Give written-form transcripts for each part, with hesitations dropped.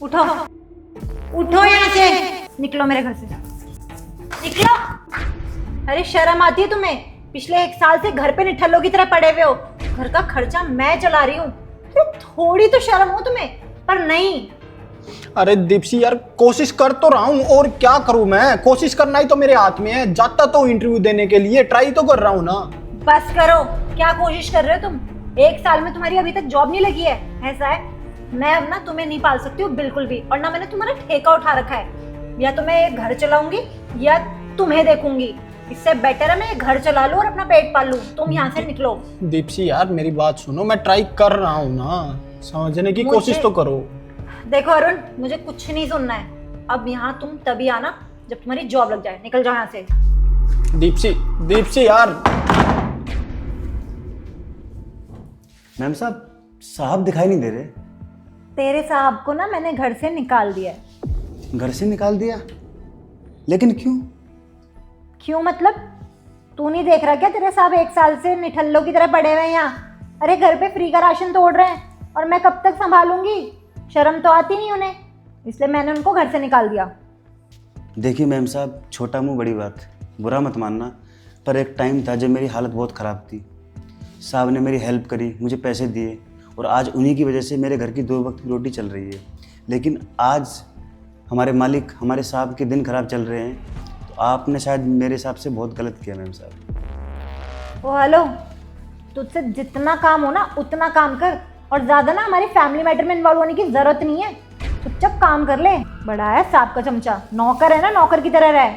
उठो, उठो यहाँ से, निकलो मेरे घर से, निकलो। अरे शर्म आती है तुम्हें? पिछले 1 साल से घर पे निठल्लों की तरह पड़े हुए हो। घर का खर्चा मैं चला रही हूँ, तो थोड़ी तो शर्म हो तुम्हें, पर नहीं। अरे दीप्सी यार, कोशिश कर तो रहा हूँ, और क्या करूँ मैं? कोशिश करना ही तो मेरे हाथ में है। जाता तो इंटरव्यू देने के लिए ट्राई तो कर रहा हूँ ना। बस करो, क्या कोशिश कर रहे हो तुम? 1 साल में तुम्हारी अभी तक जॉब नहीं लगी है, ऐसा है? मैं अब ना तुम्हें नहीं पाल सकती हूँ बिल्कुल भी, और ना मैंने तुम्हारा ठेका उठा रखा है। या तो मैं ये घर चलाऊंगी या तुम्हें देखूंगी। इससे बेटर है मैं ये घर चला लूं और अपना पेट पाल लूं। तुम यहाँ से निकलो। दीप्सी यार, मेरी बात सुनो, मैं ट्राई कर रहा हूँ ना, समझने की कोशिश तो करो। देखो अरुण, मुझे कुछ नहीं सुनना है। अब यहाँ तुम तभी आना जब तुम्हारी जॉब लग जाए। निकल जाओ यहाँ से। दीप्सी, दीप्सी यार। मैम साहब दिखाई नहीं दे रहे। तेरे साहब को ना मैंने घर से निकाल दिया है। घर से निकाल दिया? लेकिन क्यों? क्यों मतलब? तू नहीं देख रहा क्या? तेरे साहब 1 साल से निठल्लों की तरह पड़े हुए हैं यहाँ। अरे घर पे फ्री का राशन तोड़ रहे हैं, और मैं कब तक संभालूंगी? शर्म तो आती नहीं उन्हें, इसलिए मैंने उनको घर से निकाल दिया। देखिए मैम साहब, छोटा मुंह बड़ी बात, बुरा मत मानना, पर एक टाइम था जब मेरी हालत बहुत ख़राब थी। साहब ने मेरी हेल्प करी, मुझे पैसे दिए, और आज उन्हीं की वजह से मेरे घर की 2 वक्त की रोटी चल रही है। लेकिन आज हमारे मालिक, हमारे साहब के दिन खराब चल रहे हैं, तो आपने शायद मेरे हिसाब से बहुत गलत किया मैम साहब। ओ हेलो, तुझसे जितना काम हो ना उतना काम कर, और ज़्यादा ना हमारी फैमिली मैटर में इन्वॉल्व होने की ज़रूरत नहीं है। चुपचाप काम कर ले। बड़ा है सांप का चमचा, नौकर है ना, नौकर की तरह रहे।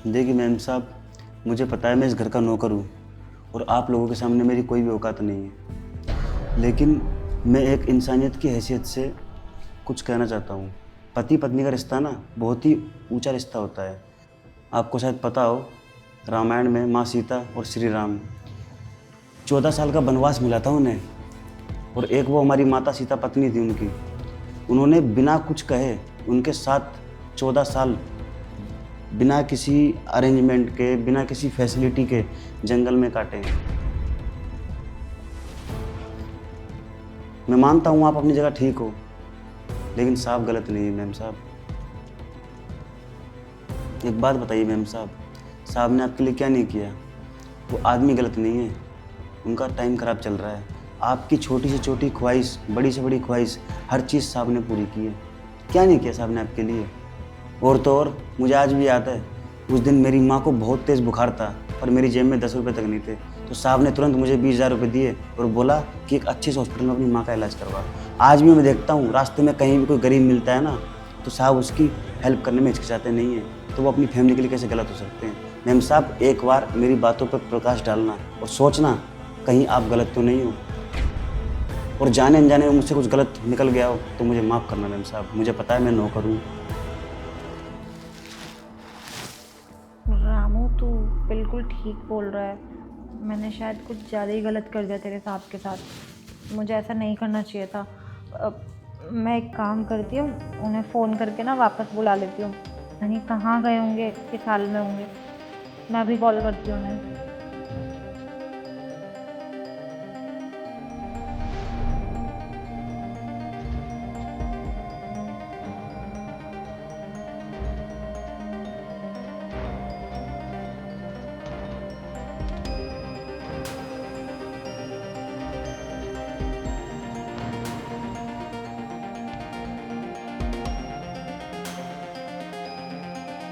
देखिए मैम साहब, मुझे पता है मैं इस घर का नौकर हूँ, और आप लोगों के सामने मेरी कोई भी औकात नहीं है, लेकिन मैं एक इंसानियत की हैसियत से कुछ कहना चाहता हूँ। पति पत्नी का रिश्ता ना बहुत ही ऊंचा रिश्ता होता है। आपको शायद पता हो, रामायण में माँ सीता और श्री राम 14 साल का वनवास मिला था उन्हें, और एक वो हमारी माता सीता पत्नी थी उनकी, उन्होंने बिना कुछ कहे उनके साथ 14 साल बिना किसी अरेंजमेंट के, बिना किसी फैसिलिटी के जंगल में काटे। मैं मानता हूँ आप अपनी जगह ठीक हो, लेकिन साहब गलत नहीं है मैम साहब। एक बात बताइए मैम साहब, साहब ने आपके लिए क्या नहीं किया? वो आदमी गलत नहीं है, उनका टाइम खराब चल रहा है। आपकी छोटी से छोटी ख्वाहिश, बड़ी से बड़ी ख्वाहिश, हर चीज़ साहब ने पूरी की है। क्या नहीं किया साहब ने आपके लिए? और तो और, मुझे आज भी याद है, उस दिन मेरी माँ को बहुत तेज़ बुखार था, पर मेरी जेब में 10 रुपये तक नहीं थे, तो साहब ने तुरंत मुझे 20,000 रुपये दिए और बोला कि एक अच्छे से हॉस्पिटल में अपनी माँ का इलाज करवा। आज भी मैं देखता हूँ रास्ते में कहीं भी कोई गरीब मिलता है ना, तो साहब उसकी हेल्प करने में हिचकिचाते नहीं हैं, तो वो अपनी फैमिली के लिए कैसे गलत हो सकते हैं? मैम साहब, एक बार मेरी बातों पर प्रकाश डालना और सोचना कहीं आप गलत तो नहीं हो, और जाने अनजाने में मुझसे कुछ गलत निकल गया हो तो मुझे माफ़ करना मैम साहब। मुझे पता है मैं नौकर हूँ। रामू, तू बिल्कुल ठीक बोल रहा है। मैंने शायद कुछ ज़्यादा ही गलत कर दिया तेरे साहब के साथ। मुझे ऐसा नहीं करना चाहिए था। मैं एक काम करती हूँ, उन्हें फ़ोन करके ना वापस बुला लेती हूँ। नहीं कहाँ गए होंगे, किस हाल में होंगे। मैं अभी कॉल करती हूँ उन्हें।